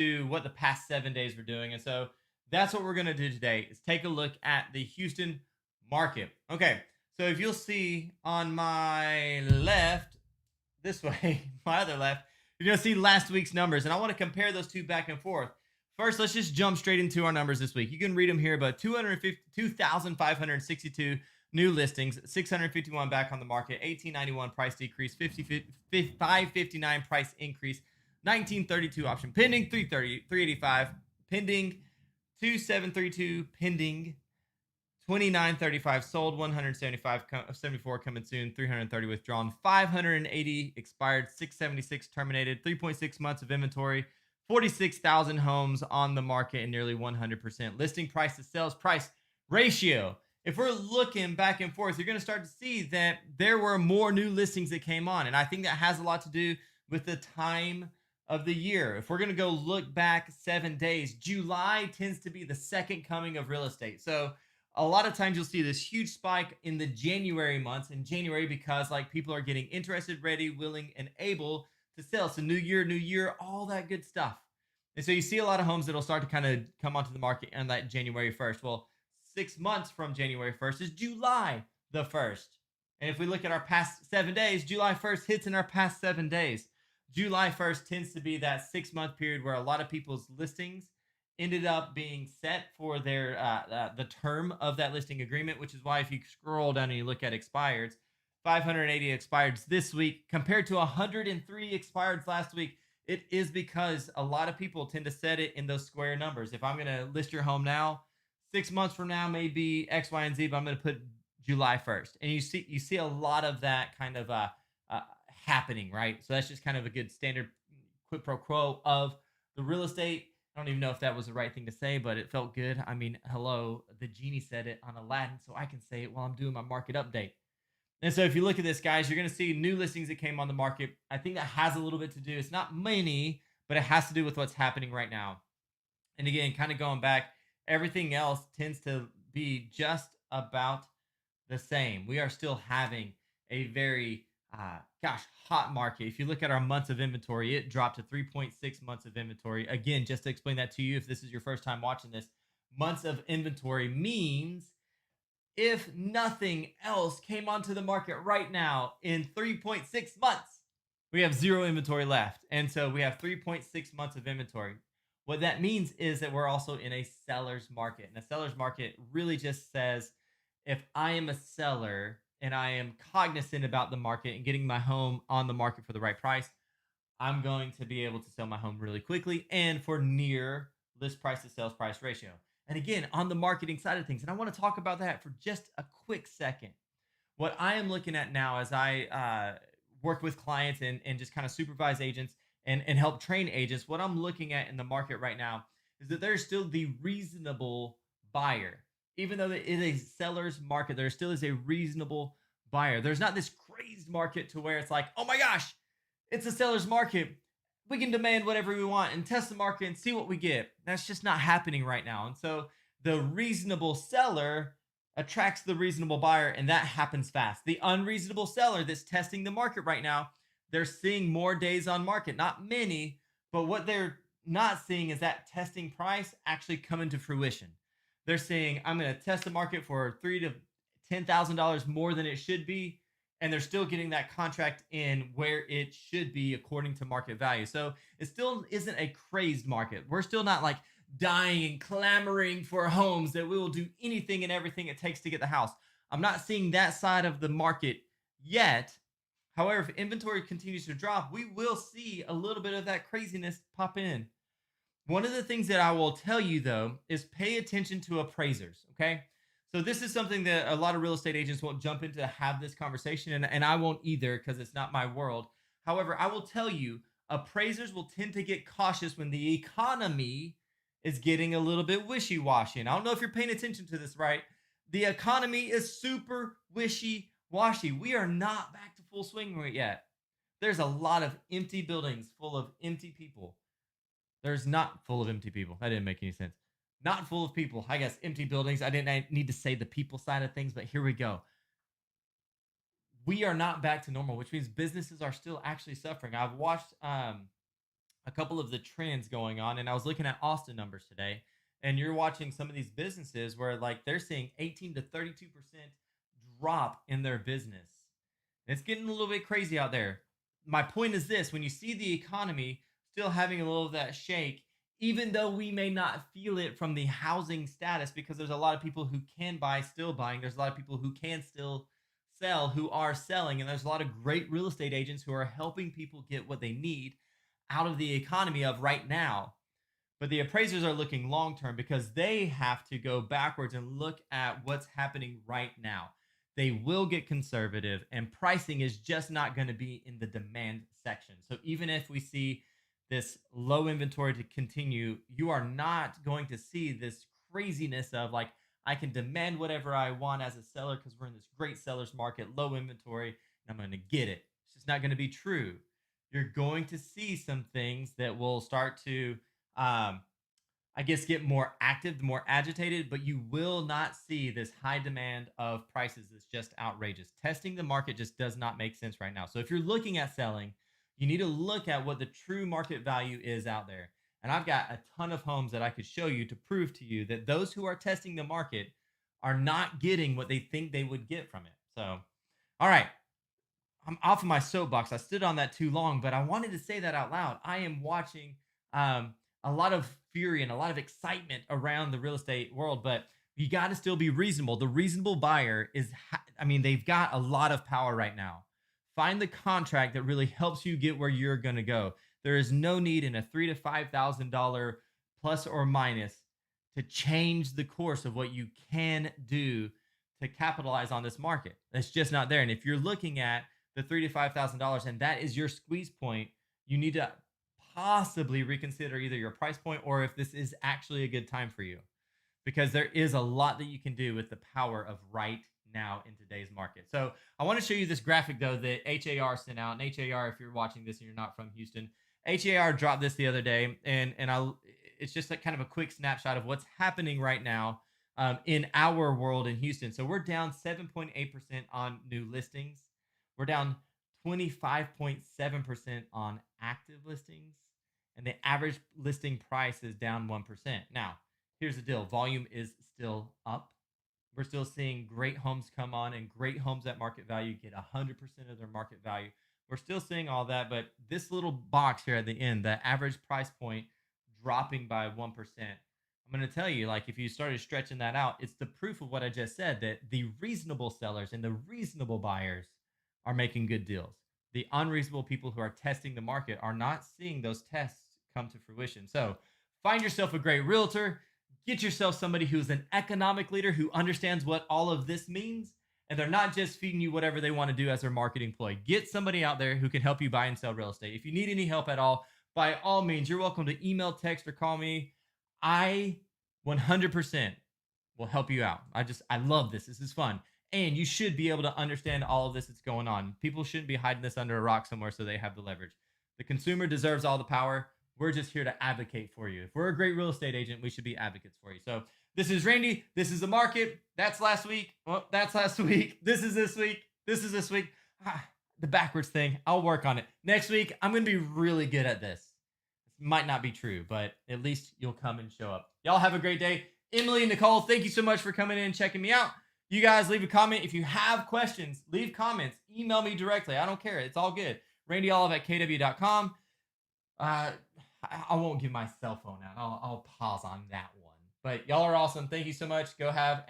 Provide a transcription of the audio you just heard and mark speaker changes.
Speaker 1: to what the past 7 days were doing. And so that's what we're going to do today is take a look at the Houston market. Okay. So if you'll see on my left, this way, my other left, you're going to see last week's numbers. And I want to compare those two back and forth. First, let's just jump straight into our numbers this week. You can read them here, but 2,562 new listings, 651 back on the market, 1891 price decrease, 559 price increase, 1932 option pending, 330, 385 pending, 2732 pending, 2935 sold, 175 74 coming soon, 330 withdrawn, 580 expired, 676 terminated, 3.6 months of inventory, 46,000 homes on the market, and nearly 100% listing price to sales price ratio. If we're looking back and forth, you're going to start to see that there were more new listings that came on. And I think that has a lot to do with the time of the year. If we're going to go look back 7 days, July tends to be the second coming of real estate. So a lot of times you'll see this huge spike in the January months in January because like people are getting interested, ready, willing, and able to sell. So new year, all that good stuff. And so you see a lot of homes that'll start to kind of come onto the market on that January 1st. Well, 6 months from January 1st is July the 1st. And if we look at our past 7 days, July 1st hits in our past 7 days. July 1st tends to be that 6 month period where a lot of people's listings ended up being set for their the term of that listing agreement, which is why if you scroll down and you look at expireds, 580 expireds this week compared to 103 expireds last week. It is because a lot of people tend to set it in those square numbers. If I'm going to list your home now, 6 months from now may be X, Y, and Z, but I'm going to put July 1st, and you see a lot of that kind of uh, happening, right? So that's just kind of a good standard quid pro quo of the real estate. I don't even know if that was the right thing to say, but it felt good. I mean, hello, the genie said it on Aladdin, so I can say it while I'm doing my market update. And so if you look at this, guys, you're going to see new listings that came on the market. I think that has a little bit to do. It's not many, but it has to do with what's happening right now. And again, kind of going back, everything else tends to be just about the same. We are still having a very, hot market. If you look at our months of inventory, it dropped to 3.6 months of inventory. Again, just to explain that to you, if this is your first time watching this, months of inventory means if nothing else came onto the market right now in 3.6 months, we have zero inventory left. And so we have 3.6 months of inventory. What that means is that we're also in a seller's market. And a seller's market really just says if I am a seller and I am cognizant about the market and getting my home on the market for the right price, I'm going to be able to sell my home really quickly and for near list price to sales price ratio. And again, on the marketing side of things, and I want to talk about that for just a quick second. What I am looking at now as I work with clients and just kind of supervise agents and help train agents, what I'm looking at in the market right now is that there's still the reasonable buyer. Even though it is a seller's market, there still is a reasonable buyer. There's not this crazed market to where it's like, oh my gosh, it's a seller's market. We can demand whatever we want and test the market and see what we get. That's just not happening right now. And so the reasonable seller attracts the reasonable buyer, and that happens fast. The unreasonable seller that's testing the market right now, they're seeing more days on market, not many, but what they're not seeing is that testing price actually come into fruition. They're saying, I'm going to test the market for $3,000 to $10,000 more than it should be, and they're still getting that contract in where it should be according to market value. So it still isn't a crazed market. We're still not like dying and clamoring for homes that we will do anything and everything it takes to get the house. I'm not seeing that side of the market yet. However, if inventory continues to drop, we will see a little bit of that craziness pop in. One of the things that I will tell you though is pay attention to appraisers. Okay. So this is something that a lot of real estate agents won't jump into to have this conversation, and I won't either because it's not my world. However, I will tell you, appraisers will tend to get cautious when the economy is getting a little bit wishy-washy. And I don't know if you're paying attention to this, right? The economy is super wishy-washy. We are not back to full swing right yet. There's a lot of empty buildings full of empty people. There's not full of empty people. That didn't make any sense. Not full of people. I guess empty buildings. I need to say the people side of things, but here we go. We are not back to normal, which means businesses are still actually suffering. I've watched a couple of the trends going on, and I was looking at Austin numbers today, and you're watching some of these businesses where like they're seeing 18 to 32% drop in their business. It's getting a little bit crazy out there. My point is this: when you see the economy still having a little of that shake, even though we may not feel it from the housing status, because there's a lot of people who can buy still buying, there's a lot of people who can still sell who are selling, and there's a lot of great real estate agents who are helping people get what they need out of the economy of right now. But the appraisers are looking long term because they have to go backwards and look at what's happening right now. They will get conservative, and pricing is just not going to be in the demand section. So even if we see this low inventory to continue, you are not going to see this craziness of like, I can demand whatever I want as a seller because we're in this great seller's market, low inventory, and I'm going to get it. It's just not going to be true. You're going to see some things that will start to um, I guess, get more active, more agitated, but you will not see this high demand of prices that's just outrageous. Testing the market just does not make sense right now. So if you're looking at selling, you need to look at what the true market value is out there. And I've got a ton of homes that I could show you to prove to you that those who are testing the market are not getting what they think they would get from it. So, all right, I'm off of my soapbox. I stood on that too long, but I wanted to say that out loud. I am watching a lot of fury and a lot of excitement around the real estate world, but you got to still be reasonable. The reasonable buyer is, I mean, they've got a lot of power right now. Find the contract that really helps you get where you're going to go. There is no need in a $3,000 to $5,000 plus or minus to change the course of what you can do to capitalize on this market. That's just not there. And if you're looking at the $3,000 to $5,000 and that is your squeeze point, you need to possibly reconsider either your price point or if this is actually a good time for you, because there is a lot that you can do with the power of right now in today's market. So I want to show you this graphic though that HAR sent out. And HAR, if you're watching this and you're not from Houston, HAR dropped this the other day, and I it's just like kind of a quick snapshot of what's happening right now in our world in Houston. So we're down 7.8% on new listings. We're down 25.7% on active listings, and the average listing price is down 1%. Now, here's the deal: volume is still up. We're still seeing great homes come on, and great homes at market value get 100% of their market value. We're still seeing all that, but this little box here at the end, the average price point dropping by 1%. I'm going to tell you, like, if you started stretching that out, it's the proof of what I just said, that the reasonable sellers and the reasonable buyers are making good deals. The unreasonable people who are testing the market are not seeing those tests come to fruition. So find yourself a great realtor, get yourself somebody who's an economic leader who understands what all of this means, and they're not just feeding you whatever they want to do as their marketing ploy. Get somebody out there who can help you buy and sell real estate. If you need any help at all, by all means, you're welcome to email, text, or call me. I 100% will help you out. I love this. This is fun. And you should be able to understand all of this that's going on. People shouldn't be hiding this under a rock somewhere so they have the leverage. The consumer deserves all the power. We're just here to advocate for you. If we're a great real estate agent, we should be advocates for you. So this is Randy. This is the market. That's last week. Well, that's last week. This is this week. This is this week. The backwards thing. I'll work on it. Next week, I'm going to be really good at this. This might not be true, but at least you'll come and show up. Y'all have a great day. Emily and Nicole, thank you so much for coming in and checking me out. You guys leave a comment. If you have questions, leave comments. Email me directly. I don't care. It's all good. RandyOlive@kw.com. I won't give my cell phone out. I'll pause on that one. But y'all are awesome. Thank you so much. Go have an